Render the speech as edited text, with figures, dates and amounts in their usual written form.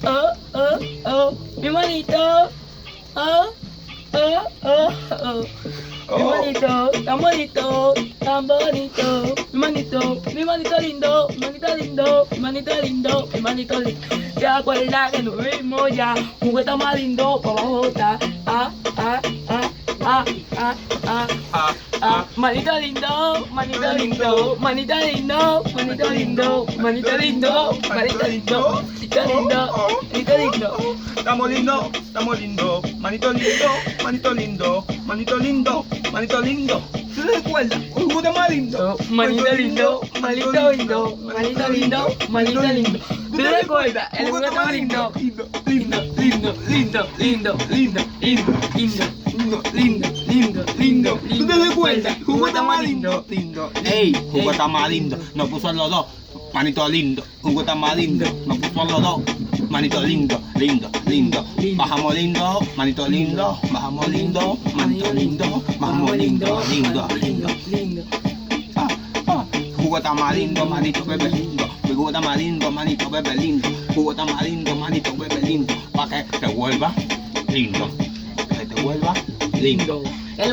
Mi manito. Mi manito, tan bonito, tan bonito. Mi manito lindo, mi manito lindo, mi manito lindo, mi manito lindo. ¿Te acuerdas que nos vimos ya? Juguete más lindo, para botar. Manito lindo, manito lindo, manito lindo, manito lindo, manito lindo, manito lindo, manito lindo, manito lindo. Estamos lindo, manito lindo, manito lindo, manito lindo, manito lindo. ¿Tú te recuerdas? Un juguete más lindo. Manito lindo, manito lindo, manito lindo, manito lindo. ¿Tú te recuerdas? El juguete más lindo. Lindo, lindo, lindo, lindo, lindo, lindo, lindo, lindo, lindo, lindo. ¿Tú te recuerdas? Juguete más lindo. Lindo. Ey, juguete más lindo. Nos puso a los dos. Manito lindo. Juguete más lindo. Nos puso a los dos. Manito lindo, lindo, lindo. Bajamos lindo, manito lindo. Bajamos lindo, manito lindo. Bajamos lindo, lindo, lindo. Lindo. Juguete más lindo, manito bebé lindo. Juguete más lindo, manito bebé lindo. Juguete más lindo, manito bebé lindo. Pa' que te vuelva lindo. Que te vuelva lindo.